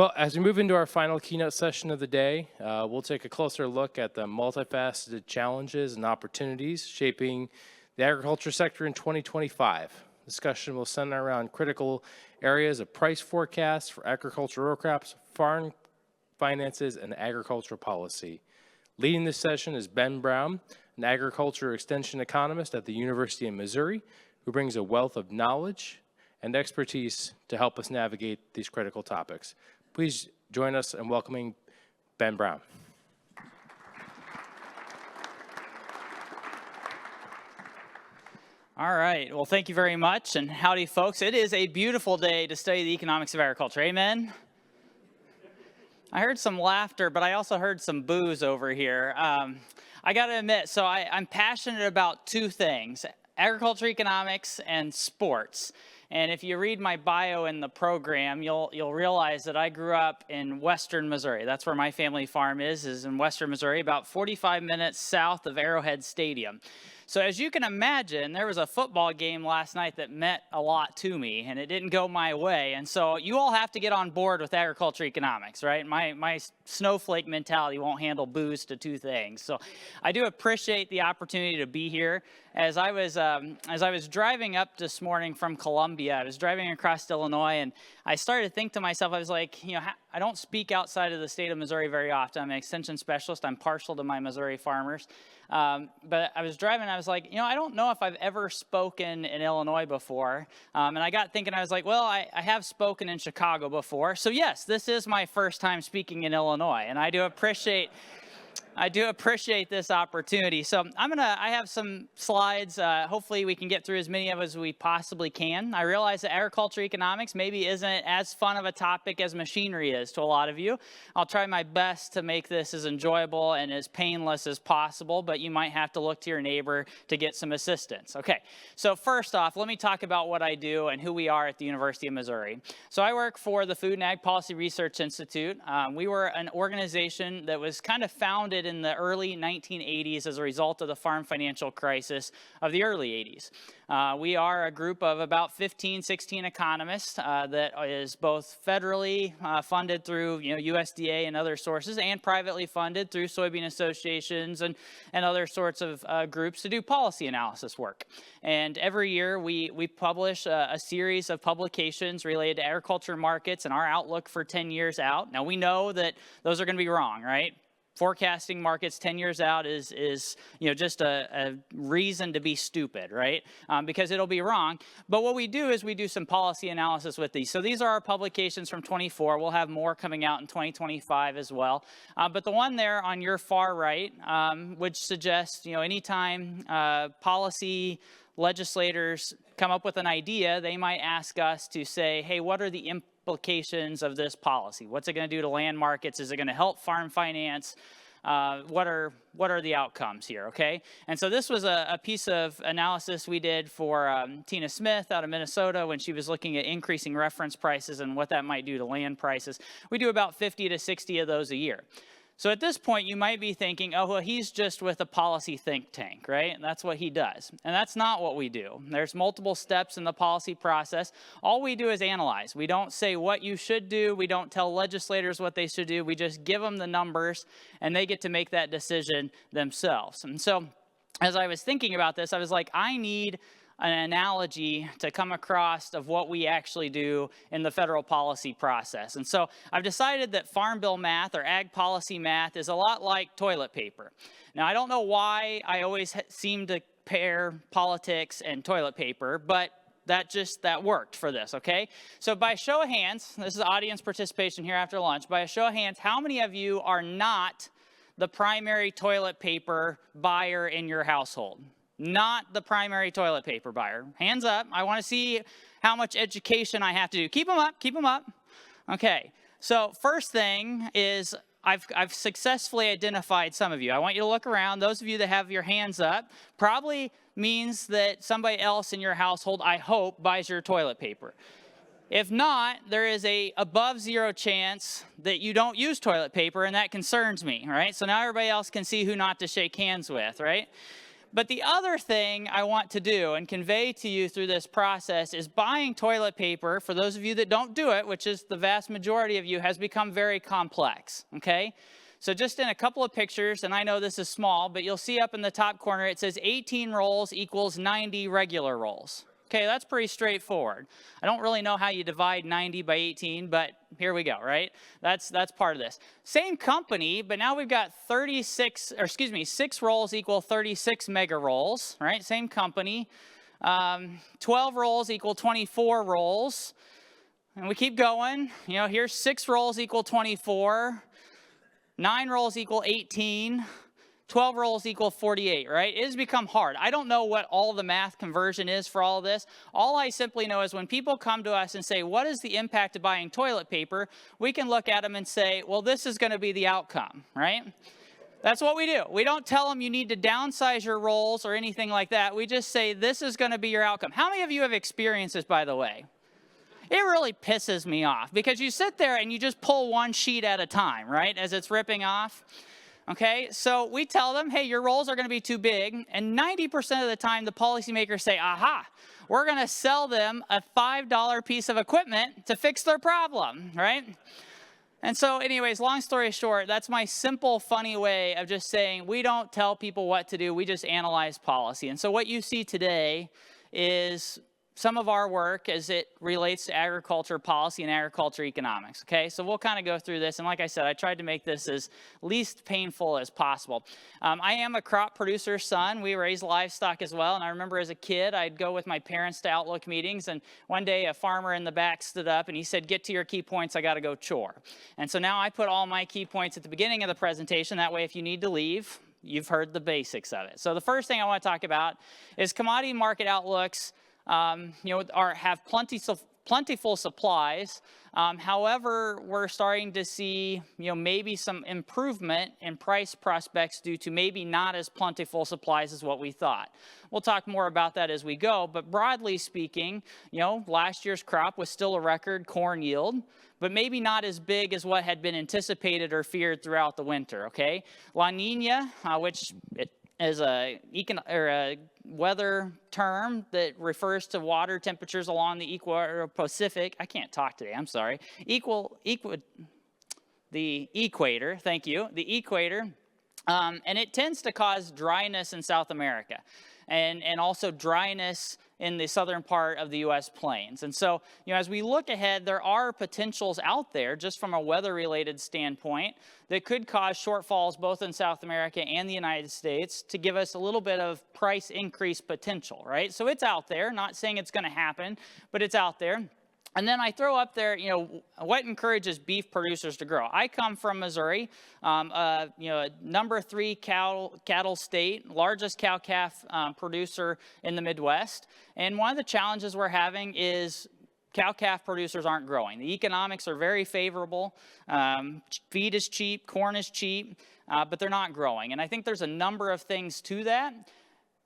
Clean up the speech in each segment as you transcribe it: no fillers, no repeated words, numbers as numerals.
Well, as we move into our final keynote session of the day, we'll take a closer look at the multifaceted challenges and opportunities shaping the agriculture sector in 2025. Discussion will center around critical areas of price forecasts for agricultural row crops, farm finances, and agricultural policy. Leading this session is Ben Brown, an agriculture extension economist at the University of Missouri, who brings a wealth of knowledge and expertise to help us navigate these critical topics. Please join us in welcoming Ben Brown. All right, well, thank you very much, and howdy, folks. It is a beautiful day to study the economics of agriculture, amen? I heard some laughter, but I also heard some boos over here. I gotta admit, so I'm passionate about two things, agriculture economics and sports. And if you read my bio in the program, you'll realize that I grew up in western Missouri. That's where my family farm is in western Missouri, about 45 minutes south of Arrowhead Stadium. So as you can imagine, there was a football game last night that meant a lot to me, and it didn't go my way. And so you all have to get on board with agriculture economics, right? My snowflake mentality won't handle boos to two things. So I do appreciate the opportunity to be here. As I was driving up this morning from Columbia, I was driving across Illinois, and I started to think to myself, I was like, you know, I don't speak outside of the state of Missouri very often. I'm an extension specialist. I'm partial to my Missouri farmers. But I was driving, and I was like, you know, I don't know if I've ever spoken in Illinois before. And I got thinking, I was like, well, I have spoken in Chicago before. So yes, this is my first time speaking in Illinois, and I do appreciate this opportunity. So I have some slides. Hopefully we can get through as many of as we possibly can. I realize that agriculture economics maybe isn't as fun of a topic as machinery is to a lot of you. I'll try my best to make this as enjoyable and as painless as possible, but you might have to look to your neighbor to get some assistance. Okay, so first off, let me talk about what I do and who we are at the University of Missouri. So I work for the Food and Ag Policy Research Institute. We were an organization that was kind of founded in the early 1980s as a result of the farm financial crisis of the early 80s. We are a group of about 15, 16 economists that is both federally funded through USDA and other sources, and privately funded through soybean associations and other sorts of groups to do policy analysis work. And every year we publish a series of publications related to agriculture markets and our outlook for 10 years out. Now we know that those are going to be wrong, right? Forecasting markets 10 years out is just a reason to be stupid, right? Because it'll be wrong. But what we do is we do some policy analysis with these. So these are our publications from 24. We'll have more coming out in 2025 as well. But the one there on your far right would suggest, anytime policy legislators come up with an idea, they might ask us to say, hey, what are the implications of this policy? What's it going to do to land markets? Is it going to help farm finance? What are the outcomes here, okay? And so this was a piece of analysis we did for Tina Smith out of Minnesota when she was looking at increasing reference prices and what that might do to land prices. We do about 50 to 60 of those a year. So at this point, you might be thinking, oh, well, he's just with a policy think tank, right? And that's what he does. And that's not what we do. There's multiple steps in the policy process. All we do is analyze. We don't say what you should do. We don't tell legislators what they should do. We just give them the numbers, and they get to make that decision themselves. And so as I was thinking about this, I was like, I need an analogy to come across of what we actually do in the federal policy process. And so I've decided that Farm Bill math or ag policy math is a lot like toilet paper. Now, I don't know why I always seem to pair politics and toilet paper, but that worked for this, okay? So by show of hands, this is audience participation here after lunch, by a show of hands, how many of you are not the primary toilet paper buyer in your household? Not the primary toilet paper buyer. Hands up. I want to see how much education I have to do. Keep them up. Keep them up. Okay. So first thing is I've successfully identified some of you. I want you to look around. Those of you that have your hands up probably means that somebody else in your household, I hope, buys your toilet paper. If not, there is a above zero chance that you don't use toilet paper, and that concerns me, right? So now everybody else can see who not to shake hands with, right? But the other thing I want to do and convey to you through this process is buying toilet paper, for those of you that don't do it, which is the vast majority of you, has become very complex, okay? So just in a couple of pictures, and I know this is small, but you'll see up in the top corner, it says 18 rolls equals 90 regular rolls. Okay, that's pretty straightforward. I don't really know how you divide 90 by 18, but here we go, right? That's part of this. Same company, but now we've got 6 rolls equal 36 mega rolls, right? Same company. 12 rolls equal 24 rolls. And we keep going. You know, here's 6 rolls equal 24. 9 rolls equal 18. 12 rolls equal 48, right? It has become hard. I don't know what all the math conversion is for all of this. All I simply know is when people come to us and say, what is the impact of buying toilet paper? We can look at them and say, well, this is going to be the outcome, right? That's what we do. We don't tell them you need to downsize your rolls or anything like that. We just say, this is going to be your outcome. How many of you have experienced this, by the way? It really pisses me off because you sit there and you just pull one sheet at a time, right, as it's ripping off. Okay, so we tell them, hey, your rolls are going to be too big, and 90% of the time the policymakers say, aha, we're going to sell them a $5 piece of equipment to fix their problem, right? And so anyways, long story short, that's my simple, funny way of just saying we don't tell people what to do, we just analyze policy. And so what you see today is some of our work as it relates to agriculture policy and agriculture economics, okay? So we'll kind of go through this, and like I said, I tried to make this as least painful as possible. I am a crop producer's son. We raise livestock as well, and I remember as a kid, I'd go with my parents to Outlook meetings, and one day a farmer in the back stood up, and he said, get to your key points, I gotta go chore. And so now I put all my key points at the beginning of the presentation, that way if you need to leave, you've heard the basics of it. So the first thing I want to talk about is commodity market outlooks have plentiful supplies. However, we're starting to see, maybe some improvement in price prospects due to maybe not as plentiful supplies as what we thought. We'll talk more about that as we go, but broadly speaking, last year's crop was still a record corn yield, but maybe not as big as what had been anticipated or feared throughout the winter, okay? La Nina, which is a weather term that refers to water temperatures along the equator Pacific. I can't talk today, I'm sorry. The equator, thank you, the equator. And it tends to cause dryness in South America and also dryness in the southern part of the U.S. plains. And so, as we look ahead, there are potentials out there just from a weather-related standpoint that could cause shortfalls both in South America and the United States to give us a little bit of price increase potential, right? So it's out there, not saying it's going to happen, but it's out there. And then I throw up there, what encourages beef producers to grow? I come from Missouri, number 3 cattle state, largest cow-calf producer in the Midwest. And one of the challenges we're having is cow-calf producers aren't growing. The economics are very favorable. Feed is cheap, corn is cheap, but they're not growing. And I think there's a number of things to that.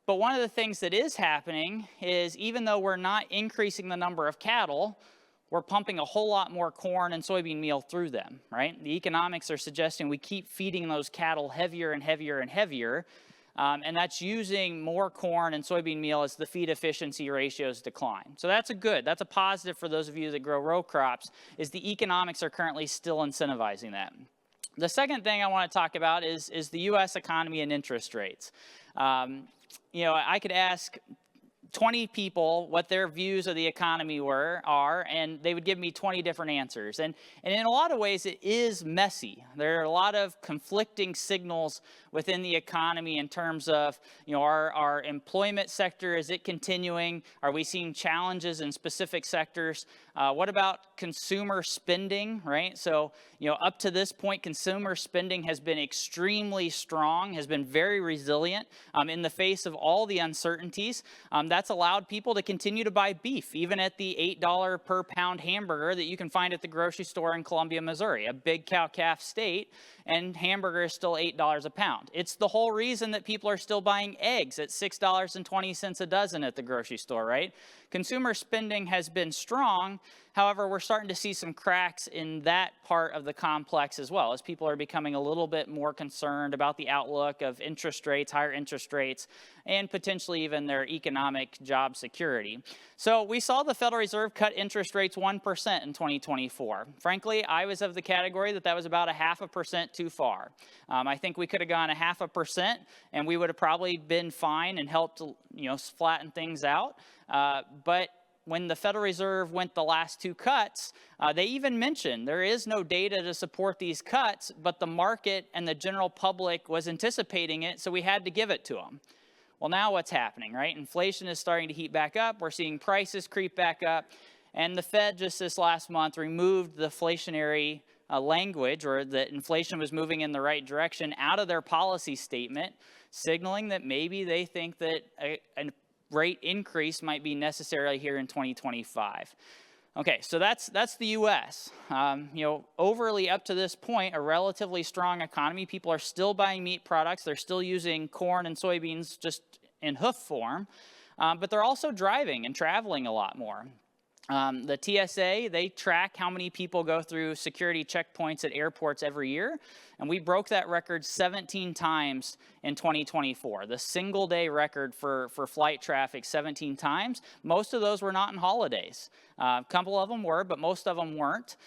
But one of the things that is happening is even though we're not increasing the number of cattle, we're pumping a whole lot more corn and soybean meal through them, right? The economics are suggesting we keep feeding those cattle heavier and heavier and heavier, and that's using more corn and soybean meal as the feed efficiency ratios decline. So that's a positive for those of you that grow row crops, is the economics are currently still incentivizing that. The second thing I want to talk about is the U.S. economy and interest rates. I could ask 20 people what their views of the economy are, and they would give me 20 different answers. And in a lot of ways, it is messy. There are a lot of conflicting signals within the economy in terms of, our employment sector, is it continuing? Are we seeing challenges in specific sectors? What about consumer spending, right? So, up to this point, consumer spending has been extremely strong, has been very resilient in the face of all the uncertainties. That's allowed people to continue to buy beef, even at the $8 per pound hamburger that you can find at the grocery store in Columbia, Missouri, a big cow-calf state, and hamburger is still $8 a pound. It's the whole reason that people are still buying eggs at $6.20 a dozen at the grocery store, right? Consumer spending has been strong, However, we're starting to see some cracks in that part of the complex as well, as people are becoming a little bit more concerned about the outlook of interest rates, higher interest rates, and potentially even their economic job security. So we saw the Federal Reserve cut interest rates 1% in 2024. Frankly, I was of the category that was about 0.5% too far. I think we could have gone 0.5%, and we would have probably been fine and helped, flatten things out. But when the Federal Reserve went the last two cuts, they even mentioned there is no data to support these cuts, but the market and the general public was anticipating it, so we had to give it to them. Well, now what's happening, right? Inflation is starting to heat back up. We're seeing prices creep back up. And the Fed just this last month removed the inflationary language, or that inflation was moving in the right direction, out of their policy statement, signaling that maybe they think that a rate increase might be necessary here in 2025. Okay, so that's the U.S. Overly up to this point, a relatively strong economy. People are still buying meat products. They're still using corn and soybeans just in hoof form, but they're also driving and traveling a lot more. The TSA, they track how many people go through security checkpoints at airports every year, and we broke that record 17 times in 2024. The single day record for flight traffic 17 times. Most of those were not in holidays. A couple of them were, but most of them weren't.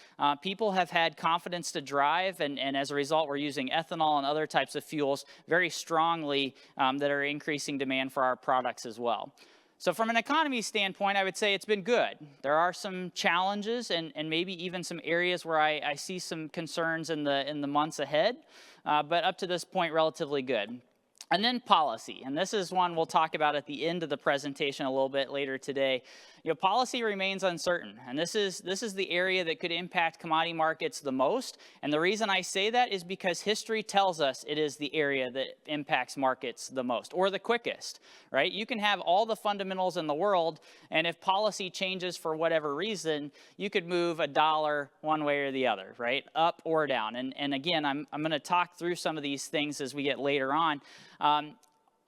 People have had confidence to drive, and as a result, we're using ethanol and other types of fuels very strongly that are increasing demand for our products as well. So from an economy standpoint, I would say it's been good. There are some challenges and maybe even some areas where I see some concerns in the months ahead, but up to this point, relatively good. And then policy, and this is one we'll talk about at the end of the presentation a little bit later today. Policy remains uncertain, and this is the area that could impact commodity markets the most. And the reason I say that is because history tells us it is the area that impacts markets the most, or the quickest, right? You can have all the fundamentals in the world, and if policy changes for whatever reason, you could move a dollar one way or the other, right? Up or down. And again, I'm going to talk through some of these things as we get later on.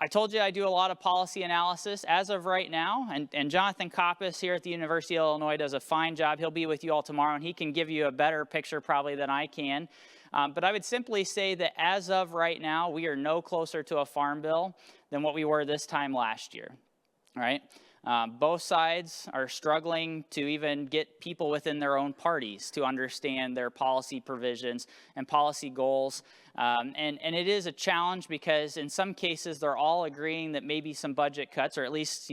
I told you I do a lot of policy analysis as of right now, and Jonathan Coppice here at the University of Illinois does a fine job. He'll be with you all tomorrow, and he can give you a better picture probably than I can. But I would simply say that as of right now, we are no closer to a farm bill than what we were this time last year, right? Both sides are struggling to even get people within their own parties to understand their policy provisions and policy goals. And it is a challenge because in some cases they're all agreeing that maybe some budget cuts, or at least,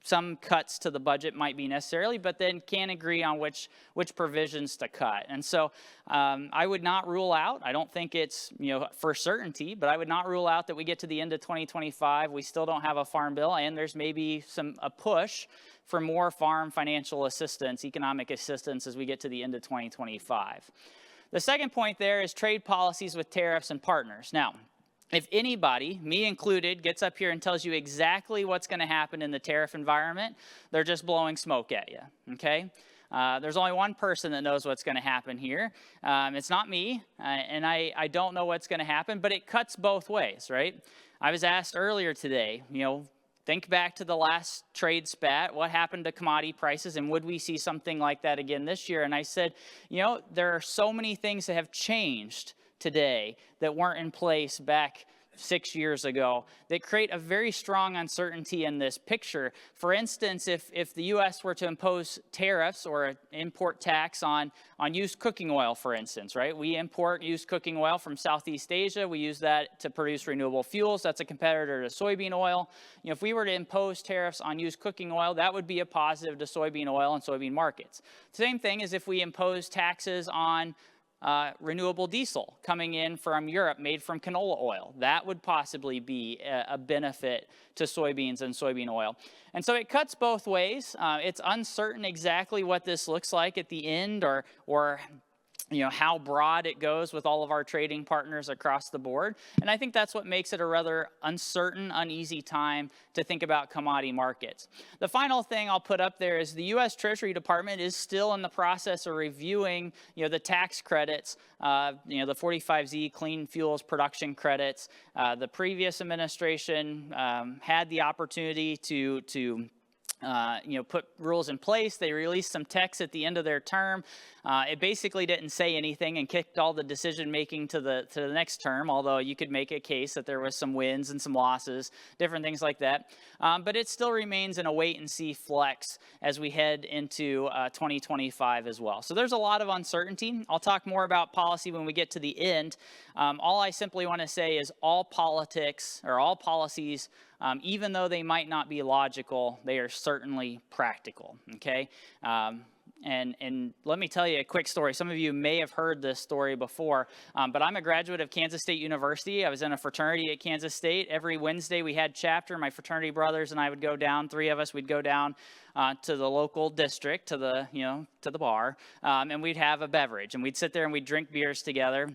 some cuts to the budget might be necessary, but then can't agree on which provisions to cut. And so I would not rule out, I don't think it's for certainty, but I would not rule out that we get to the end of 2025, we still don't have a farm bill, and there's maybe a push for more farm financial assistance, economic assistance as we get to the end of 2025. The second point there is trade policies with tariffs and partners. Now, if anybody, me included, gets up here and tells you exactly what's going to happen in the tariff environment, they're just blowing smoke at you, okay? There's only one person that knows what's going to happen here. It's not me, and I don't know what's going to happen, but it cuts both ways, right? I was asked earlier today, think back to the last trade spat, what happened to commodity prices, and would we see something like that again this year? And I said, there are so many things that have changed today that weren't in place back 6 years ago that create a very strong uncertainty in this picture. For instance, if the U.S. were to impose tariffs or an import tax on used cooking oil, for instance, right? We import used cooking oil from Southeast Asia. We use that to produce renewable fuels. That's a competitor to soybean oil. If we were to impose tariffs on used cooking oil, that would be a positive to soybean oil and soybean markets. Same thing as if we impose taxes on renewable diesel coming in from Europe made from canola oil. That would possibly be a benefit to soybeans and soybean oil. And so it cuts both ways. It's uncertain exactly what this looks like at the end or how broad it goes with all of our trading partners across the board. And I think that's what makes it a rather uncertain, uneasy time to think about commodity markets. The final thing I'll put up there is the U.S. Treasury Department is still in the process of reviewing, the tax credits, the 45Z clean fuels production credits. The previous administration had the opportunity to put rules in place. They released some text at the end of their term. It basically didn't say anything and kicked all the decision making to the next term, although you could make a case that there was some wins and some losses, different things like that. But it still remains in a wait and see flex as we head into 2025 as well. So there's a lot of uncertainty. I'll talk more about policy when we get to the end. All I simply want to say is all politics or all policies, even though they might not be logical, they are certainly practical, okay? And let me tell you a quick story. Some of you may have heard this story before, but I'm a graduate of Kansas State University. I was in a fraternity at Kansas State. Every Wednesday we had chapter. My fraternity brothers and I would go down, three of us, we'd go down to the local district, to the bar, and we'd have a beverage. And we'd sit there and we'd drink beers together.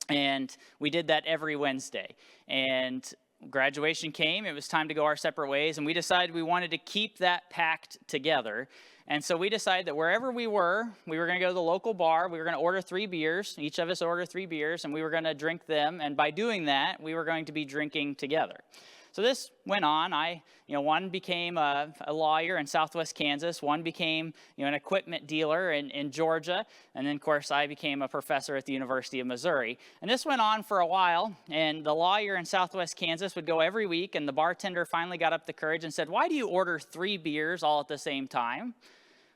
And we did that every Wednesday. And graduation came, it was time to go our separate ways, and we decided we wanted to keep that pact together. And so we decided that wherever we were going to go to the local bar, we were going to order 3 beers, each of us order 3 beers, and we were going to drink them, and by doing that, we were going to be drinking together. So this went on. One became a lawyer in Southwest Kansas. One became, an equipment dealer in Georgia. And then, of course, I became a professor at the University of Missouri. And this went on for a while. And the lawyer in Southwest Kansas would go every week. And the bartender finally got up the courage and said, "Why do you order 3 beers all at the same time?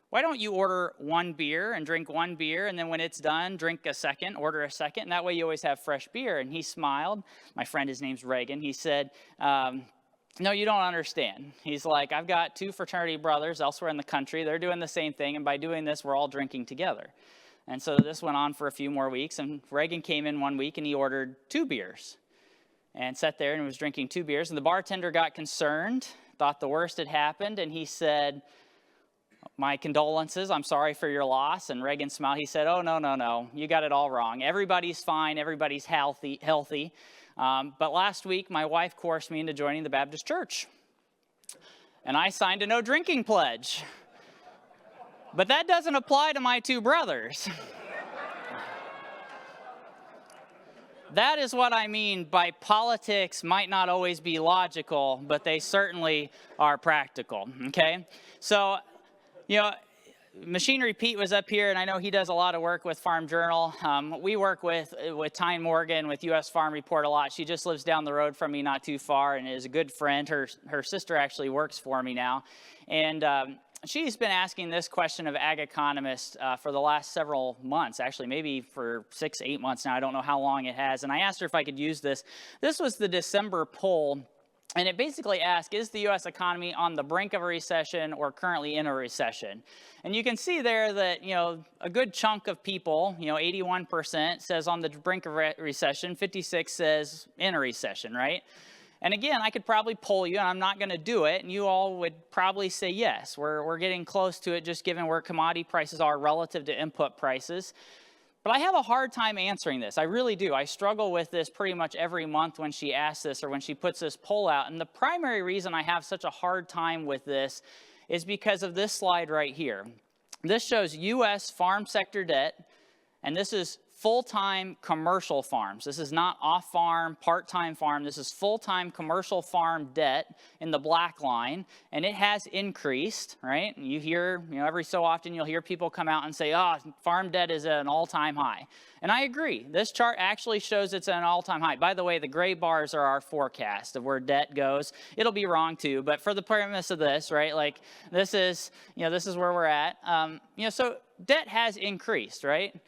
Why don't you order 1 beer and drink 1 beer, and then when it's done, drink a second, order a second, and that way you always have fresh beer?" And he smiled. My friend, his name's Reagan. He said, "No, you don't understand." He's like, "I've got 2 fraternity brothers elsewhere in the country. They're doing the same thing, and by doing this, we're all drinking together." And so this went on for a few more weeks, and Reagan came in one week, and he ordered 2 beers and sat there and was drinking 2 beers. And the bartender got concerned, thought the worst had happened, and he said, "My condolences, I'm sorry for your loss." And Reagan smiled. He said, "Oh, no, you got it all wrong. Everybody's fine, everybody's healthy. But last week, my wife coerced me into joining the Baptist church. And I signed a no drinking pledge. But that doesn't apply to my 2 brothers." That is what I mean by politics might not always be logical, but they certainly are practical, okay? So, Machinery Pete was up here, and I know he does a lot of work with Farm Journal. We work with Tyne Morgan with U.S. Farm Report a lot. She just lives down the road from me, not too far, and is a good friend. Her sister actually works for me now. And she's been asking this question of ag economists for the last several months, actually maybe for 6, 8 months now. I don't know how long it has. And I asked her if I could use this. This was the December poll. And it basically asked, is the U.S. economy on the brink of a recession or currently in a recession? And you can see there that, a good chunk of people, 81% says on the brink of recession, 56 says in a recession, right? And again, I could probably poll you, and I'm not going to do it, and you all would probably say yes. We're getting close to it just given where commodity prices are relative to input prices. But I have a hard time answering this. I really do. I struggle with this pretty much every month when she asks this or when she puts this poll out. And the primary reason I have such a hard time with this is because of this slide right here. This shows U.S. farm sector debt, and this is full-time commercial farms. This is not off-farm, part-time farm. This is full-time commercial farm debt in the black line, and it has increased, right? You hear, every so often you'll hear people come out and say, farm debt is at an all-time high. And I agree. This chart actually shows it's at an all-time high. By the way, the gray bars are our forecast of where debt goes. It'll be wrong too, but for the premise of this, right, this is where we're at. So debt has increased, right?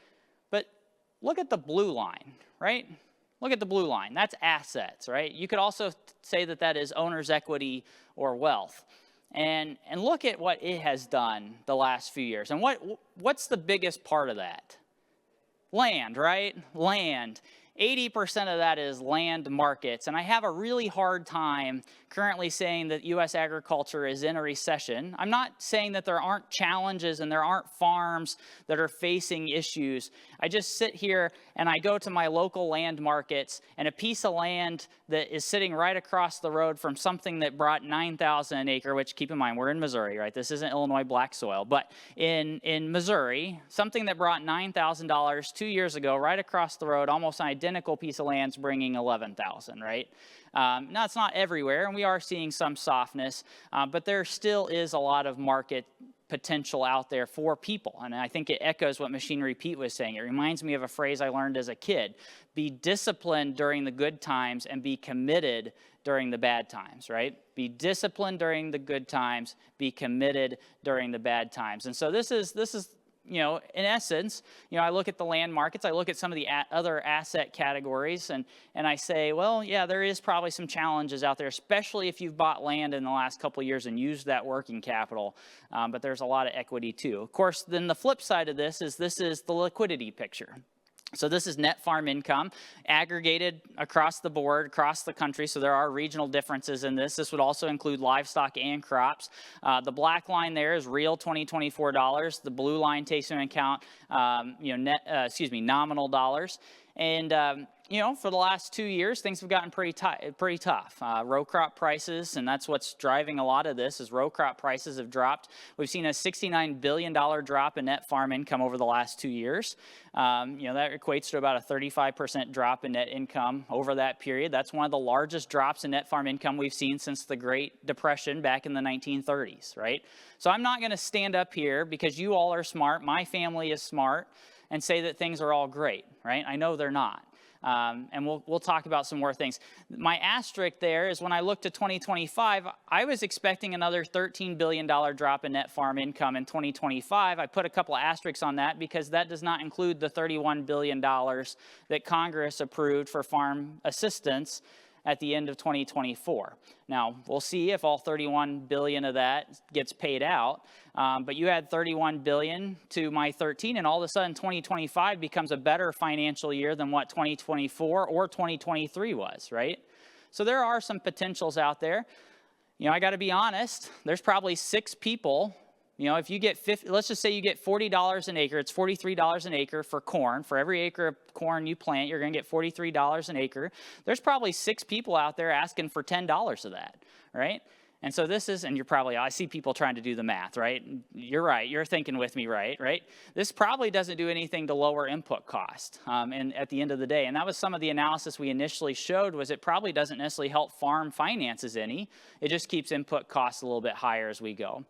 Look at the blue line, right? Look at the blue line. That's assets, right? You could also say that is owner's equity or wealth. And look at what it has done the last few years. And what's the biggest part of that? Land, right? Land. 80% of that is land markets. And I have a really hard time currently saying that U.S. agriculture is in a recession. I'm not saying that there aren't challenges and there aren't farms that are facing issues. I just sit here and I go to my local land markets, and a piece of land that is sitting right across the road from something that brought $9,000 an acre, which keep in mind, we're in Missouri, right? This isn't Illinois black soil, but in Missouri, something that brought $9,000 2 years ago right across the road, almost an identical piece of land's bringing 11,000, right? Now, it's not everywhere, and we are seeing some softness, but there still is a lot of market potential out there for people. And I think it echoes what Machinery Pete was saying. It reminds me of a phrase I learned as a kid. Be disciplined during the good times and be committed during the bad times, right? Be disciplined during the good times, be committed during the bad times. And so this is in essence, I look at the land markets, I look at some of the other asset categories, and I say, well, yeah, there is probably some challenges out there, especially if you've bought land in the last couple of years and used that working capital, but there's a lot of equity too. Of course, then the flip side of this is the liquidity picture. So this is net farm income aggregated across the board, across the country. So there are regional differences in this. This would also include livestock and crops. The black line there is real 2024 dollars. The blue line takes into account, nominal dollars. And for the last 2 years, things have gotten pretty tough. Row crop prices, and that's what's driving a lot of this, is row crop prices have dropped. We've seen a $69 billion drop in net farm income over the last 2 years. That equates to about a 35% drop in net income over that period. That's one of the largest drops in net farm income we've seen since the Great Depression back in the 1930s, right? So I'm not going to stand up here because you all are smart, my family is smart, and say that things are all great, right? I know they're not. And we'll talk about some more things. My asterisk there is when I look to 2025, I was expecting another $13 billion drop in net farm income in 2025. I put a couple of asterisks on that because that does not include the $31 billion that Congress approved for farm assistance at the end of 2024. Now, we'll see if all 31 billion of that gets paid out, but you add 31 billion to my 13, and all of a sudden 2025 becomes a better financial year than what 2024 or 2023 was, right? So there are some potentials out there. I got to be honest, there's probably 6 people. If you get let's just say you get $40 an acre, it's $43 an acre for corn. For every acre of corn you plant, you're going to get $43 an acre. There's probably 6 people out there asking for $10 of that, right? And so this is, and you're probably, I see people trying to do the math, right? You're right, you're thinking with me, right? This probably doesn't do anything to lower input cost and at the end of the day. And that was some of the analysis we initially showed, was it probably doesn't necessarily help farm finances any. It just keeps input costs a little bit higher as we go.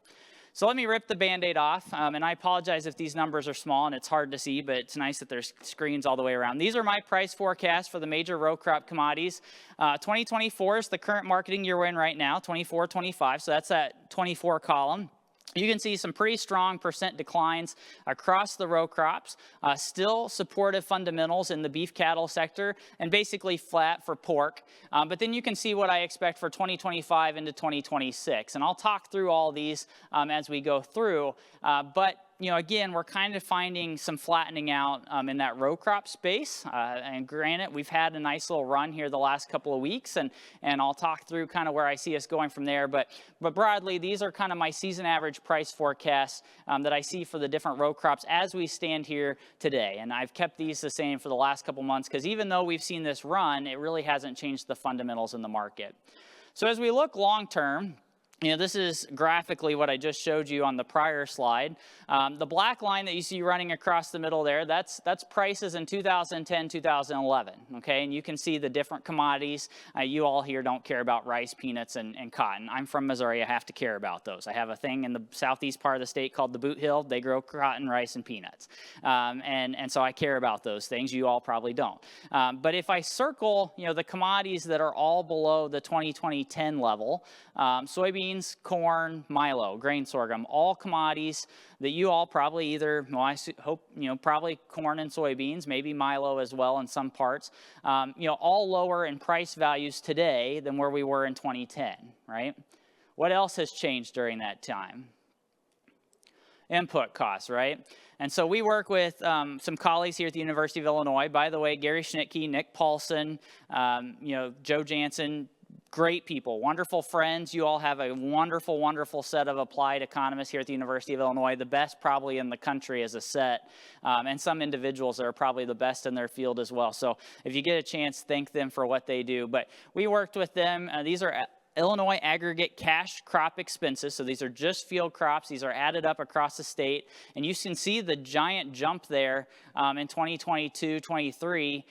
So let me rip the Band-Aid off, and I apologize if these numbers are small and it's hard to see, but it's nice that there's screens all the way around. These are my price forecasts for the major row crop commodities. 2024 is the current marketing year we're in right now, 24-25, so that's that 24 column. You can see some pretty strong percent declines across the row crops, still supportive fundamentals in the beef cattle sector, and basically flat for pork. But then you can see what I expect for 2025 into 2026. And I'll talk through all these as we go through. But again, we're kind of finding some flattening out in that row crop space. And granted, we've had a nice little run here the last couple of weeks, and I'll talk through kind of where I see us going from there. But broadly, these are kind of my season average price forecasts that I see for the different row crops as we stand here today. And I've kept these the same for the last couple months because even though we've seen this run, it really hasn't changed the fundamentals in the market. So as we look long term, this is graphically what I just showed you on the prior slide. The black line that you see running across the middle there, that's prices in 2010, 2011, okay? And you can see the different commodities. You all here don't care about rice, peanuts, and cotton. I'm from Missouri. I have to care about those. I have a thing in the southeast part of the state called the Boot Hill. They grow cotton, rice, and peanuts. And so I care about those things. You all probably don't. But if I circle, the commodities that are all below the 2010 level, soybeans, corn, milo, grain sorghum, all commodities that you all probably either, I hope, probably corn and soybeans, maybe milo as well in some parts, all lower in price values today than where we were in 2010, right? What else has changed during that time? Input costs, right? And so we work with some colleagues here at the University of Illinois. By the way, Gary Schnittke, Nick Paulson, Joe Jansen, great people, wonderful friends. You all have a wonderful, wonderful set of applied economists here at the University of Illinois, the best probably in the country as a set, and some individuals that are probably the best in their field as well. So if you get a chance, thank them for what they do. But we worked with them. These are Illinois aggregate cash crop expenses. So these are just field crops. These are added up across the state. And you can see the giant jump there in 2022-23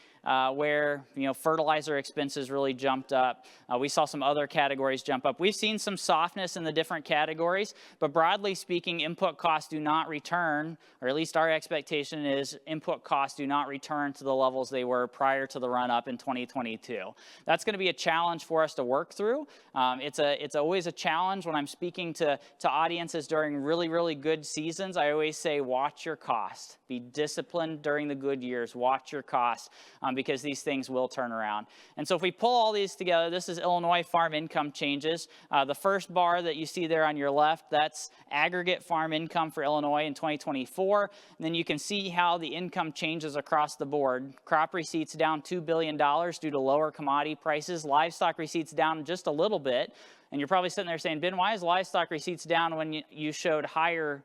where fertilizer expenses really jumped up. We saw some other categories jump up. We've seen some softness in the different categories, but broadly speaking, input costs do not return, or at least our expectation is input costs do not return to the levels they were prior to the run-up in 2022. That's going to be a challenge for us to work through. It's always a challenge when I'm speaking to audiences during really, really good seasons. I always say, watch your cost. Be disciplined during the good years. Watch your cost. Because these things will turn around. And so if we pull all these together, this is Illinois farm income changes. The first bar that you see there on your left, that's aggregate farm income for Illinois in 2024. And then you can see how the income changes across the board. Crop receipts down $2 billion due to lower commodity prices. Livestock receipts down just a little bit. And you're probably sitting there saying, Ben, why is livestock receipts down when you showed higher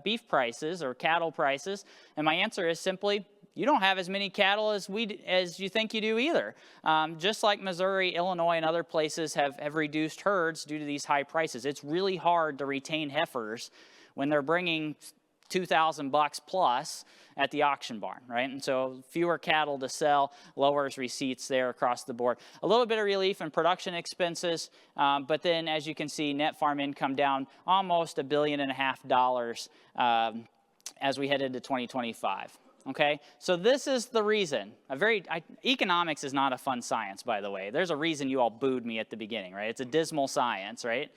beef prices or cattle prices? And my answer is simply, you don't have as many cattle as you think you do either. Just like Missouri, Illinois, and other places have reduced herds due to these high prices. It's really hard to retain heifers when they're bringing $2,000 plus at the auction barn, right? And so fewer cattle to sell lowers receipts there across the board. A little bit of relief in production expenses, but then as you can see, net farm income down almost $1.5 billion as we head into 2025. Okay, so this is the reason. Economics is not a fun science, by the way. There's a reason you all booed me at the beginning, right? It's a dismal science, right?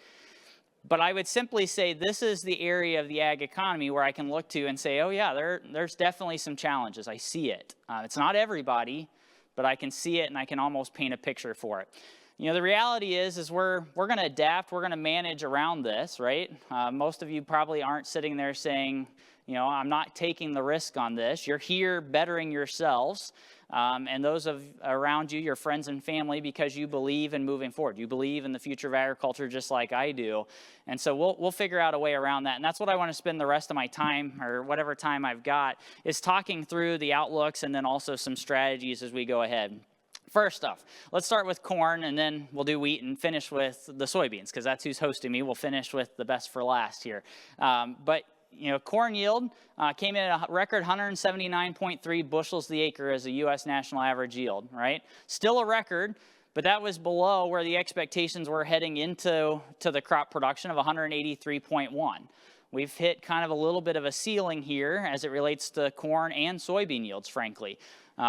But I would simply say this is the area of the ag economy where I can look to and say, oh yeah, there's definitely some challenges. I see it. It's not everybody, but I can see it and I can almost paint a picture for it. The reality is we're going to adapt. We're going to manage around this, right? Most of you probably aren't sitting there saying, I'm not taking the risk on this. You're here bettering yourselves and those around you, your friends and family, because you believe in moving forward. You believe in the future of agriculture just like I do. And so we'll figure out a way around that. And that's what I want to spend the rest of my time, or whatever time I've got, is talking through the outlooks and then also some strategies as we go ahead. First off, let's start with corn, and then we'll do wheat and finish with the soybeans, because that's who's hosting me. We'll finish with the best for last here. But corn yield came in at a record 179.3 bushels the acre as a U.S. national average yield, right? Still a record, but that was below where the expectations were heading into the crop production of 183.1. We've hit kind of a little bit of a ceiling here as it relates to corn and soybean yields, frankly.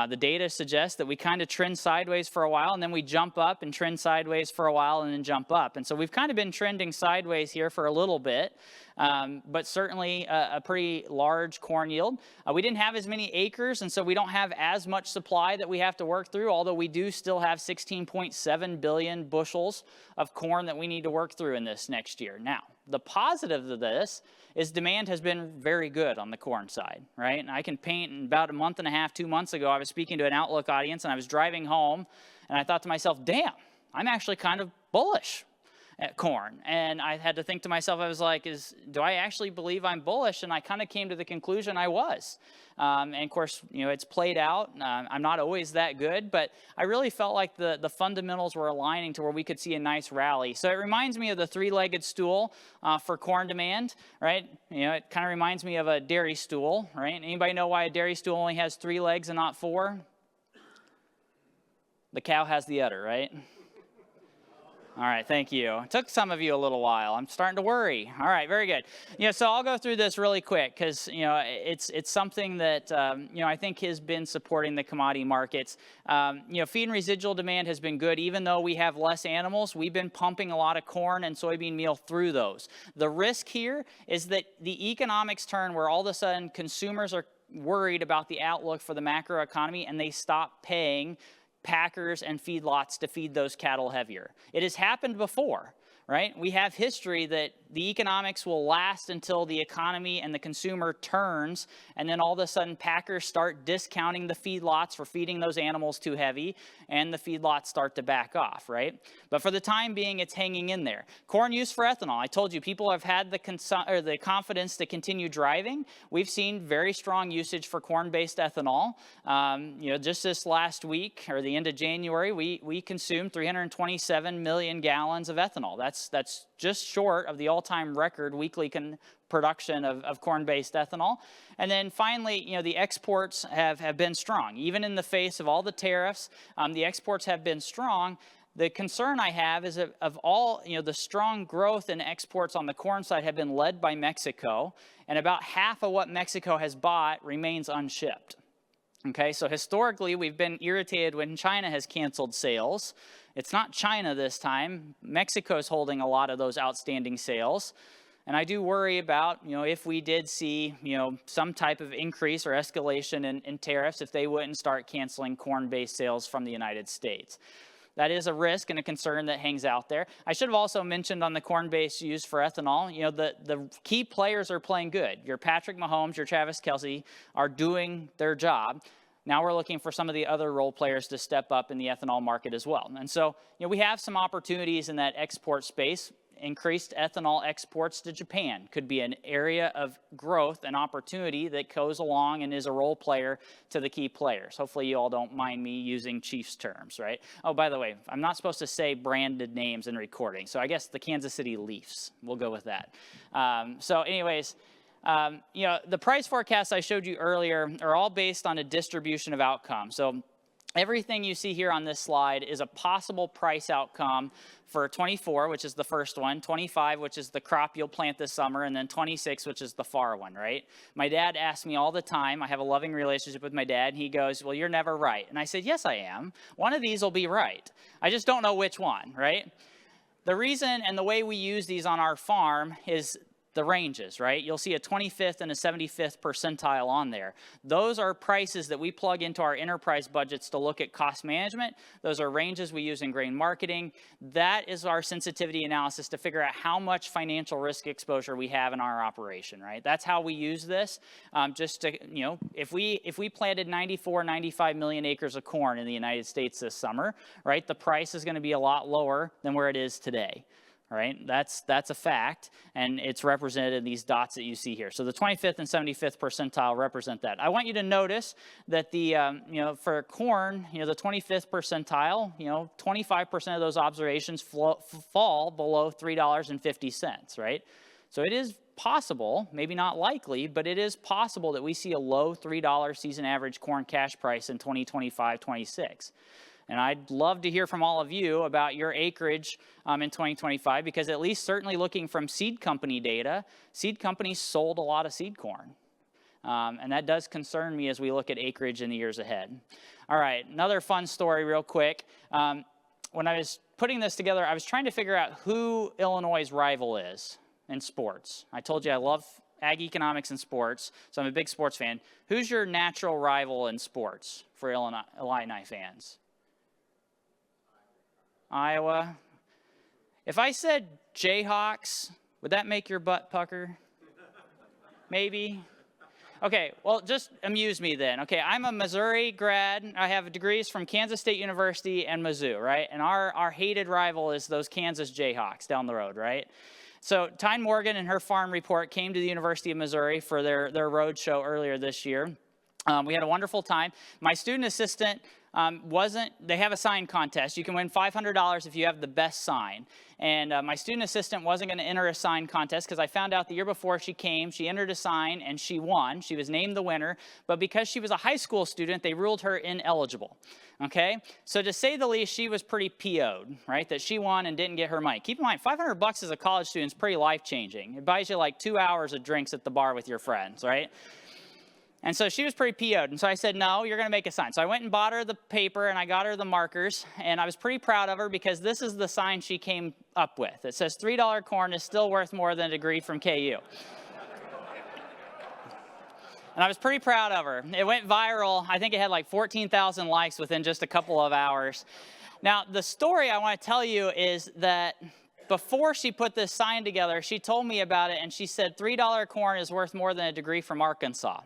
The data suggests that we kind of trend sideways for a while, and then we jump up and trend sideways for a while and then jump up. And so we've kind of been trending sideways here for a little bit, but certainly a pretty large corn yield. We didn't have as many acres, and so we don't have as much supply that we have to work through, although we do still have 16.7 billion bushels of corn that we need to work through in this next year. Now, the positive of this is demand has been very good on the corn side, right? And I can paint, in about a month and a half, 2 months ago, I was speaking to an Outlook audience, and I was driving home, and I thought to myself, damn, I'm actually kind of bullish at corn. And I had to think to myself, I was like, do I actually believe I'm bullish? And I kind of came to the conclusion I was. And of course, it's played out. I'm not always that good, but I really felt like the fundamentals were aligning to where we could see a nice rally. So it reminds me of the three-legged stool for corn demand, right? It kind of reminds me of a dairy stool, right? Anybody know why a dairy stool only has 3 legs and not 4? The cow has the udder, right? All right, thank you. It took some of you a little while. I'm starting to worry. All right, very good. So I'll go through this really quick because it's something that I think has been supporting the commodity markets. Feed and residual demand has been good, even though we have less animals. We've been pumping a lot of corn and soybean meal through those. The risk here is that the economics turn where all of a sudden consumers are worried about the outlook for the macroeconomy and they stop paying packers and feedlots to feed those cattle heavier. It has happened before, right? We have history that the economics will last until the economy and the consumer turns, and then all of a sudden packers start discounting the feedlots for feeding those animals too heavy, and the feedlots start to back off, right? But for the time being, it's hanging in there. Corn use for ethanol. I told you people have had the confidence to continue driving. We've seen very strong usage for corn-based ethanol. Just this last week, or the end of January, we consumed 327 million gallons of ethanol. That's just short of the all-time record weekly production of corn-based ethanol. And then finally, the exports have been strong. Even in the face of all the tariffs, the exports have been strong. The concern I have is of all, the strong growth in exports on the corn side have been led by Mexico, and about half of what Mexico has bought remains unshipped. Okay, so historically, we've been irritated when China has canceled sales. It's not China this time. Mexico's holding a lot of those outstanding sales. And I do worry about, if we did see, some type of increase or escalation in tariffs, if they wouldn't start canceling corn-based sales from the United States. That is a risk and a concern that hangs out there. I should have also mentioned on the corn-based use for ethanol, the key players are playing good. Your Patrick Mahomes, your Travis Kelce are doing their job. Now we're looking for some of the other role players to step up in the ethanol market as well. And so, we have some opportunities in that export space. Increased ethanol exports to Japan could be an area of growth and opportunity that goes along and is a role player to the key players. Hopefully you all don't mind me using Chiefs terms, right? Oh, by the way, I'm not supposed to say branded names in recording, so I guess the Kansas City Leafs. We'll go with that. The price forecasts I showed you earlier are all based on a distribution of outcomes. So everything you see here on this slide is a possible price outcome for 24, which is the first one, 25, which is the crop you'll plant this summer, and then 26, which is the far one, right? My dad asks me all the time, I have a loving relationship with my dad, and he goes, well, you're never right. And I said, yes, I am. One of these will be right. I just don't know which one, right? The reason and the way we use these on our farm is the ranges, right? You'll see a 25th and a 75th percentile on there. Those are prices that we plug into our enterprise budgets to look at cost management. Those are ranges we use in grain marketing. That is our sensitivity analysis to figure out how much financial risk exposure we have in our operation, right? That's how we use this. Just to, if we planted 95 million acres of corn in the United States this summer, right, the price is going to be a lot lower than where it is today. Right? That's a fact, and it's represented in these dots that you see here. So the 25th and 75th percentile represent that. I want you to notice that the, for corn, the 25th percentile, 25% of those observations fall below $3.50, right? So it is possible, maybe not likely, but it is possible that we see a low $3 season average corn cash price in 2025-26. And I'd love to hear from all of you about your acreage in 2025, because at least certainly looking from seed company data, seed companies sold a lot of seed corn. And that does concern me as we look at acreage in the years ahead. All right, another fun story real quick. When I was putting this together, I was trying to figure out who Illinois' rival is in sports. I told you I love ag economics and sports, so I'm a big sports fan. Who's your natural rival in sports for Illini fans? Iowa. If I said Jayhawks, would that make your butt pucker? Maybe. Okay, well, just amuse me then. Okay, I'm a Missouri grad. I have degrees from Kansas State University and Mizzou, right? And our hated rival is those Kansas Jayhawks down the road, right? So Tyne Morgan and her farm report came to the University of Missouri for their road show earlier this year. We had a wonderful time. My student assistant they have a sign contest. You can win $500 if you have the best sign. And my student assistant wasn't going to enter a sign contest because I found out the year before she came, she entered a sign and she won. She was named the winner. But because she was a high school student, they ruled her ineligible. Okay? So to say the least, she was pretty PO'd, right? That she won and didn't get her money. Keep in mind, $500 as a college student is pretty life-changing. It buys you like 2 hours of drinks at the bar with your friends, right? And so she was pretty PO'd. And so I said, no, you're going to make a sign. So I went and bought her the paper, and I got her the markers. And I was pretty proud of her because this is the sign she came up with. It says, $3 corn is still worth more than a degree from KU. And I was pretty proud of her. It went viral. I think it had like 14,000 likes within just a couple of hours. Now, the story I want to tell you is that before she put this sign together, she told me about it, and she said $3 corn is worth more than a degree from Arkansas.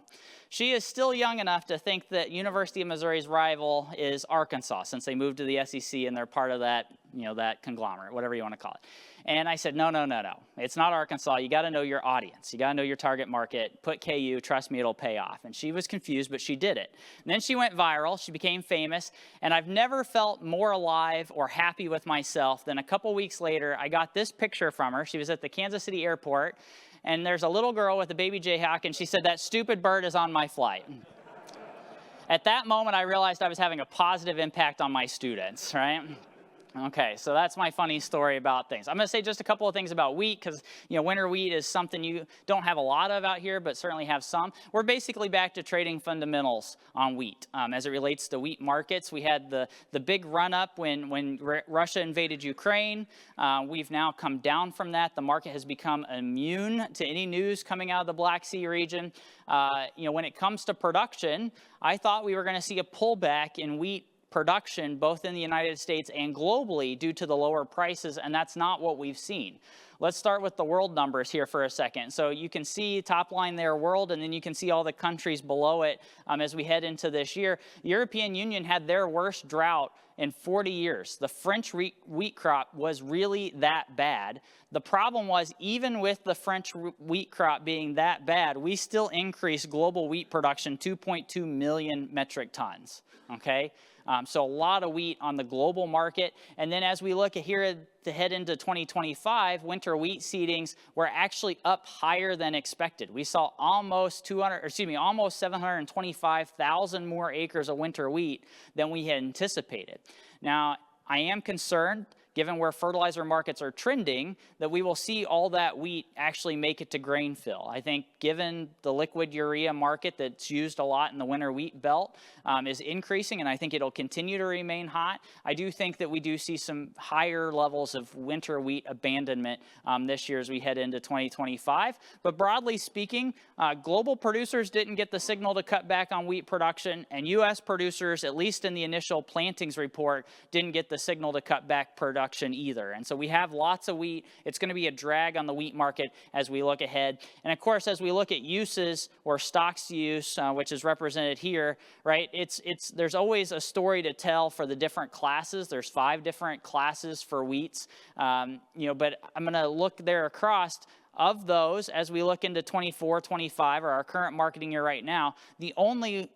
She is still young enough to think that University of Missouri's rival is Arkansas, since they moved to the SEC and they're part of that, that conglomerate, whatever you want to call it. And I said, no. It's not Arkansas. You got to know your audience. You got to know your target market. Put KU. Trust me, it'll pay off. And she was confused, but she did it. And then she went viral. She became famous. And I've never felt more alive or happy with myself than a couple weeks later, I got this picture from her. She was at the Kansas City airport. And there's a little girl with a baby jayhawk, and she said, that stupid bird is on my flight. At that moment, I realized I was having a positive impact on my students, right? Okay, so that's my funny story about things. I'm going to say just a couple of things about wheat because, winter wheat is something you don't have a lot of out here, but certainly have some. We're basically back to trading fundamentals on wheat. As it relates to wheat markets, we had the big run-up when Russia invaded Ukraine. We've now come down from that. The market has become immune to any news coming out of the Black Sea region. When it comes to production, I thought we were going to see a pullback in wheat production both in the United States and globally due to the lower prices, and that's not what we've seen. Let's start with the world numbers here for a second. So you can see top line there, world, and then you can see all the countries below it as we head into this year. The European Union had their worst drought in 40 years. The French wheat crop was really that bad. The problem was, even with the French wheat crop being that bad, we still increased global wheat production 2.2 million metric tons, okay? So a lot of wheat on the global market. And then as we look here to head into 2025, winter wheat seedings were actually up higher than expected. We saw almost 725,000 more acres of winter wheat than we had anticipated. Now, I am concerned, given where fertilizer markets are trending, that we will see all that wheat actually make it to grain fill. I think given the liquid urea market that's used a lot in the winter wheat belt is increasing, and I think it'll continue to remain hot, I do think that we do see some higher levels of winter wheat abandonment this year as we head into 2025. But broadly speaking, global producers didn't get the signal to cut back on wheat production, and U.S. producers, at least in the initial plantings report, didn't get the signal to cut back production either. And so we have lots of wheat. It's going to be a drag on the wheat market as we look ahead. And of course, as we look at uses or stocks to use, which is represented here, right? There's always a story to tell for the different classes. There's 5 different classes for wheats, but I'm going to look there across. Of those, as we look into 24, 25, or our current marketing year right now, the only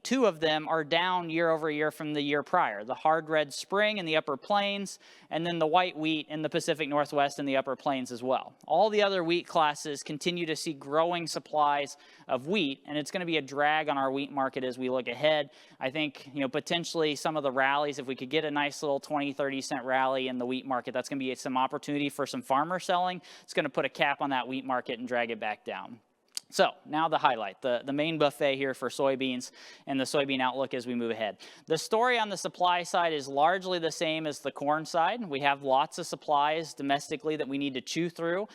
2 of them are down year over year from the year prior. The hard red spring in the upper plains, and then the white wheat in the Pacific Northwest and the upper plains as well. All the other wheat classes continue to see growing supplies of wheat, and it's going to be a drag on our wheat market as we look ahead. I think, potentially some of the rallies, if we could get a nice little 20, 30 cent rally in the wheat market, that's going to be some opportunity for some farmer selling. It's going to put a cap on that wheat market and drag it back down. So now the highlight, the main buffet here for soybeans and the soybean outlook as we move ahead. The story on the supply side is largely the same as the corn side. We have lots of supplies domestically that we need to chew through.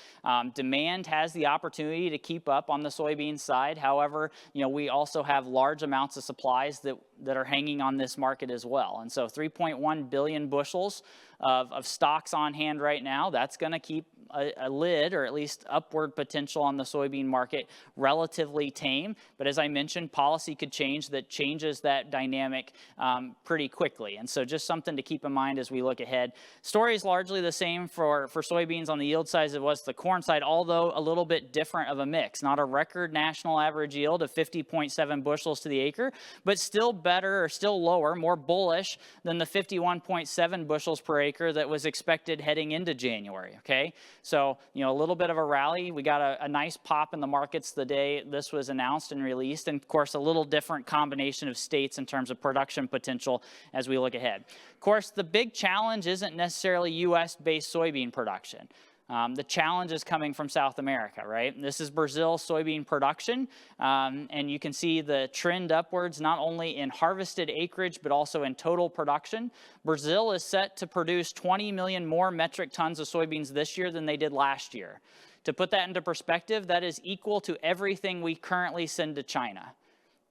Demand has the opportunity to keep up on the soybean side. However, we also have large amounts of supplies that are hanging on this market as well. And so 3.1 billion bushels of stocks on hand right now, that's going to keep a lid or at least upward potential on the soybean market relatively tame. But as I mentioned, policy could change that changes that dynamic pretty quickly. And so just something to keep in mind as we look ahead. Story is largely the same for soybeans on the yield side as it was the corn side, although a little bit different of a mix. Not a record national average yield of 50.7 bushels to the acre, but still better or still lower, more bullish than the 51.7 bushels per acre that was expected heading into January, okay? So, a little bit of a rally. We got a nice pop in the markets the day this was announced and released, and of course, a little different combination of states in terms of production potential as we look ahead. Of course, the big challenge isn't necessarily U.S.-based soybean production. The challenge is coming from South America, right? This is Brazil soybean production, and you can see the trend upwards not only in harvested acreage, but also in total production. Brazil is set to produce 20 million more metric tons of soybeans this year than they did last year. To put that into perspective, that is equal to everything we currently send to China.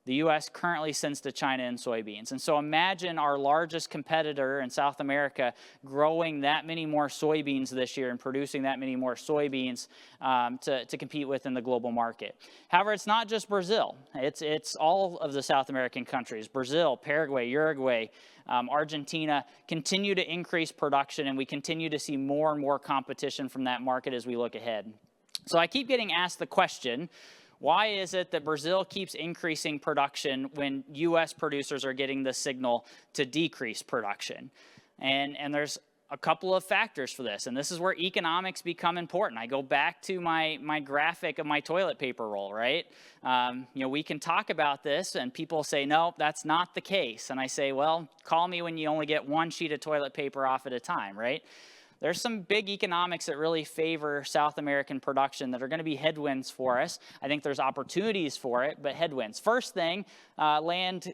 the U.S. currently sends to China in soybeans. And so imagine our largest competitor in South America growing that many more soybeans this year and producing that many more soybeans to compete with in the global market. However, it's not just Brazil. It's all of the South American countries. Brazil, Paraguay, Uruguay, Argentina continue to increase production, and we continue to see more and more competition from that market as we look ahead. So I keep getting asked the question, why is it that Brazil keeps increasing production when U.S. producers are getting the signal to decrease production? And there's a couple of factors for this, and this is where economics become important. I go back to my graphic of my toilet paper roll, right? We can talk about this, and people say, no, that's not the case. And I say, well, call me when you only get one sheet of toilet paper off at a time, right? There's some big economics that really favor South American production that are going to be headwinds for us. I think there's opportunities for it, but headwinds. First thing, land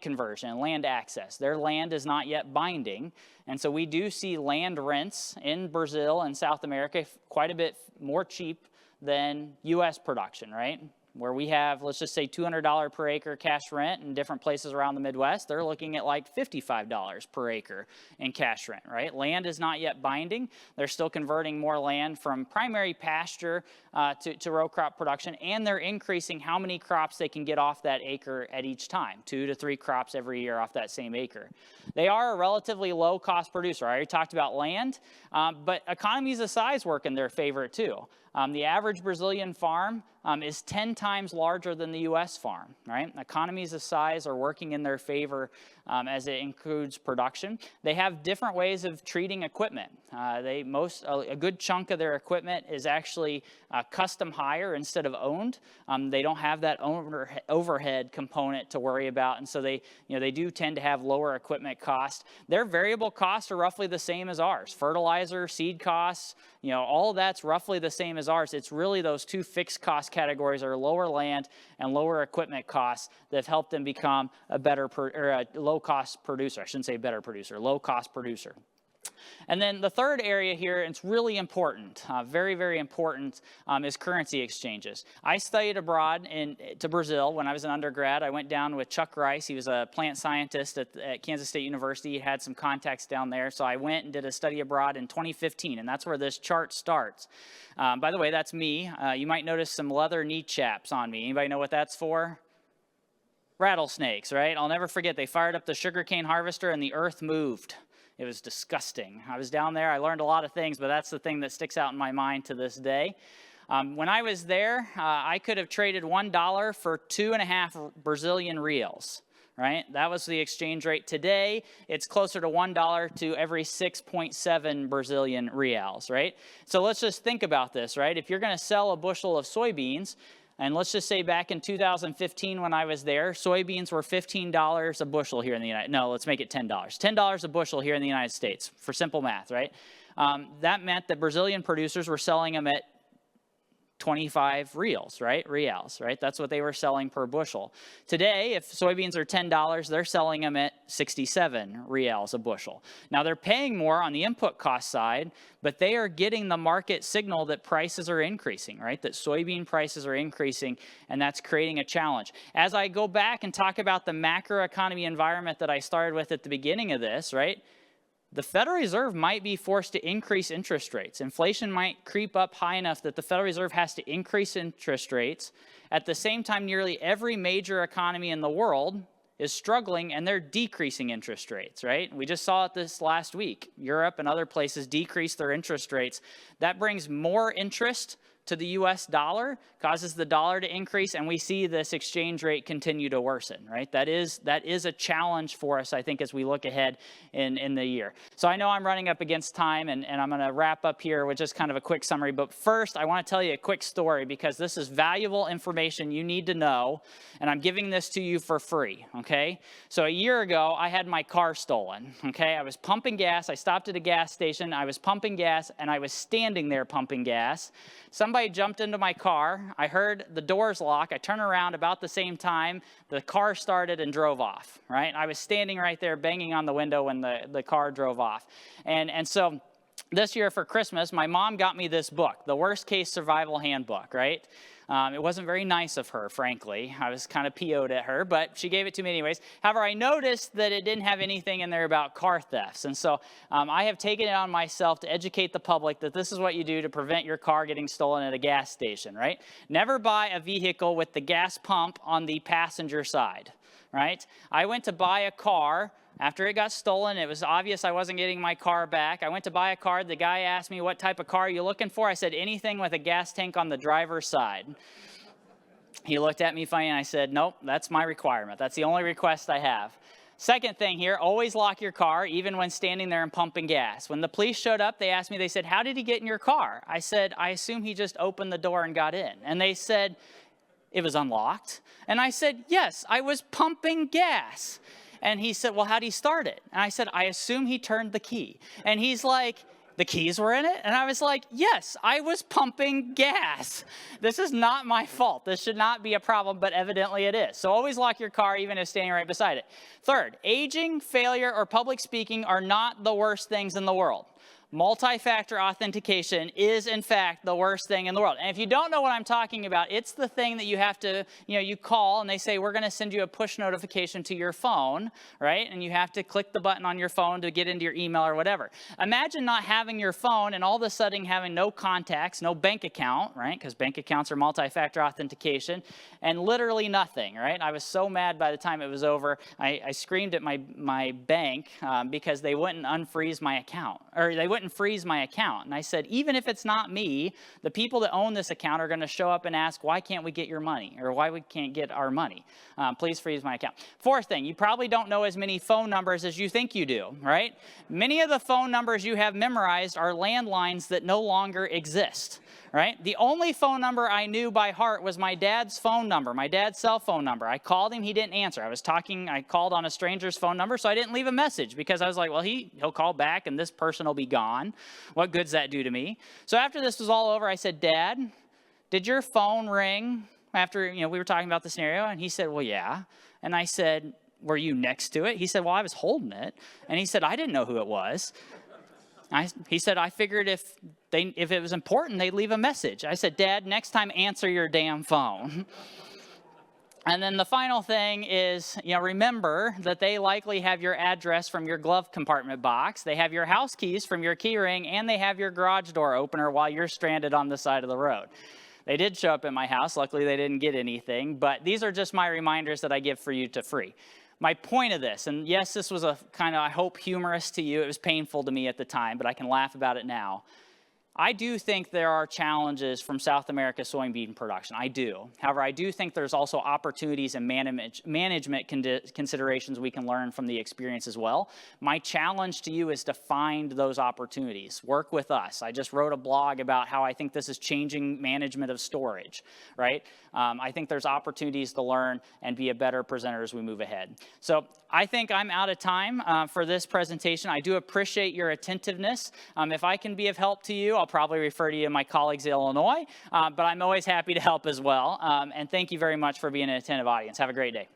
conversion, land access. Their land is not yet binding, and so we do see land rents in Brazil and South America quite a bit more cheap than U.S. production, right? Where we have, let's just say, $200 per acre cash rent in different places around the Midwest, they're looking at like $55 per acre in cash rent, right? Land is not yet binding. They're still converting more land from primary pasture to row crop production, and they're increasing how many crops they can get off that acre at each time, 2 to 3 crops every year off that same acre. They are a relatively low-cost producer. I already talked about land, but economies of size work in their favor too. The average Brazilian farm is 10 times larger than the U.S. farm, right? Economies of size are working in their favor as it includes production. They have different ways of treating equipment. A good chunk of their equipment is actually custom hire instead of owned. They don't have that overhead component to worry about, and so they do tend to have lower equipment costs. Their variable costs are roughly the same as ours. Fertilizer, seed costs, all of that's roughly the same as ours. It's really those two fixed cost categories are lower land and lower equipment costs that have helped them become a low-cost producer. I shouldn't say better producer, low-cost producer. And then the third area here, it's really important, very, very important, is currency exchanges. I studied abroad to Brazil when I was an undergrad. I went down with Chuck Rice. He was a plant scientist at Kansas State University. He had some contacts down there. So I went and did a study abroad in 2015, and that's where this chart starts. By the way, that's me. You might notice some leather knee chaps on me. Anybody know what that's for? Rattlesnakes, right? I'll never forget, they fired up the sugarcane harvester and the earth moved. It was disgusting. I was down there. I learned a lot of things, but that's the thing that sticks out in my mind to this day. When I was there, I could have traded $1 for 2.5 Brazilian reals, right? That was the exchange rate. Today, it's closer to $1 to every 6.7 Brazilian reals, right? So let's just think about this, right? If you're going to sell a bushel of soybeans, and let's just say back in 2015 when I was there, soybeans were $15 a bushel here in the let's make it $10. $10 a bushel here in the United States, for simple math, right? That meant that Brazilian producers were selling them at 25 reals, right? Reals, right? That's what they were selling per bushel. Today, if soybeans are $10, they're selling them at 67 reals a bushel. Now, they're paying more on the input cost side, but they are getting the market signal that prices are increasing, right? That soybean prices are increasing, and that's creating a challenge. As I go back and talk about the macroeconomy environment that I started with at the beginning of this, right? The Federal Reserve might be forced to increase interest rates. Inflation might creep up high enough that the Federal Reserve has to increase interest rates. At the same time, nearly every major economy in the world is struggling, and they're decreasing interest rates, right? We just saw it this last week. Europe and other places decreased their interest rates. That brings more interest to the U.S. dollar, causes the dollar to increase, and we see this exchange rate continue to worsen, right? That is a challenge for us, I think, as we look ahead in the year. So I know I'm running up against time, and I'm going to wrap up here with just kind of a quick summary. But first, I want to tell you a quick story because this is valuable information you need to know, and I'm giving this to you for free, okay? So a year ago, I had my car stolen, okay? I was pumping gas. I stopped at a gas station. I was pumping gas, and I was standing there pumping gas. Somebody jumped into my car. I heard the doors lock. I turned around about the same time. The car started and drove off, right? I was standing right there banging on the window when the car drove off. And so this year for Christmas, my mom got me this book, The Worst Case Survival Handbook, right? It wasn't very nice of her, frankly. I was kind of PO'd at her, but she gave it to me anyways. However, I noticed that it didn't have anything in there about car thefts. And so I have taken it on myself to educate the public that this is what you do to prevent your car getting stolen at a gas station, right? Never buy a vehicle with the gas pump on the passenger side, right? I went to buy a car. After it got stolen, it was obvious I wasn't getting my car back. I went to buy a car. The guy asked me, what type of car are you looking for? I said, anything with a gas tank on the driver's side. He looked at me funny and I said, nope, that's my requirement. That's the only request I have. Second thing here, always lock your car, even when standing there and pumping gas. When the police showed up, they asked me, they said, how did he get in your car? I said, I assume he just opened the door and got in. And they said, it was unlocked. And I said, yes, I was pumping gas. And he said, well, how'd he start it? And I said, I assume he turned the key. And he's like, the keys were in it? And I was like, yes, I was pumping gas. This is not my fault. This should not be a problem, but evidently it is. So always lock your car, even if standing right beside it. Third, aging, failure, or public speaking are not the worst things in the world. Multi-factor authentication is, in fact, the worst thing in the world. And if you don't know what I'm talking about, it's the thing that you have to, you call and they say, we're going to send you a push notification to your phone, right? And you have to click the button on your phone to get into your email or whatever. Imagine not having your phone and all of a sudden having no contacts, no bank account, right? Because bank accounts are multi-factor authentication, and literally nothing, right? I was so mad by the time it was over. I screamed at my bank because they wouldn't unfreeze my account, or they wouldn't freeze my account. And I said, even if it's not me, the people that own this account are going to show up and ask, why can't we get your money? Or why we can't get our money? Please freeze my account. Fourth thing, you probably don't know as many phone numbers as you think you do, right? Many of the phone numbers you have memorized are landlines that no longer exist, right? The only phone number I knew by heart was my dad's phone number, my dad's cell phone number. I called him, he didn't answer. I called on a stranger's phone number, so I didn't leave a message because I was like, well, he'll call back and this person will be gone. What good's that do to me? So after this was all over, I said, Dad, did your phone ring after, we were talking about the scenario? And he said, well, yeah. And I said, were you next to it? He said, well, I was holding it. And he said, I didn't know who it was. He said, I figured if it was important, they'd leave a message. I said, Dad, next time answer your damn phone. And then the final thing is, remember that they likely have your address from your glove compartment box. They have your house keys from your key ring, and they have your garage door opener while you're stranded on the side of the road. They did show up at my house. Luckily, they didn't get anything. But these are just my reminders that I give for you to free. My point of this, and yes, this was a kind of, I hope, humorous to you. It was painful to me at the time, but I can laugh about it now. I do think there are challenges from South America soybean production. I do. However, I do think there's also opportunities and management considerations we can learn from the experience as well. My challenge to you is to find those opportunities. Work with us. I just wrote a blog about how I think this is changing management of storage, right? I think there's opportunities to learn and be a better presenter as we move ahead. So I think I'm out of time for this presentation. I do appreciate your attentiveness. If I can be of help to you, I'll probably refer to you to my colleagues in Illinois, but I'm always happy to help as well. And thank you very much for being an attentive audience. Have a great day.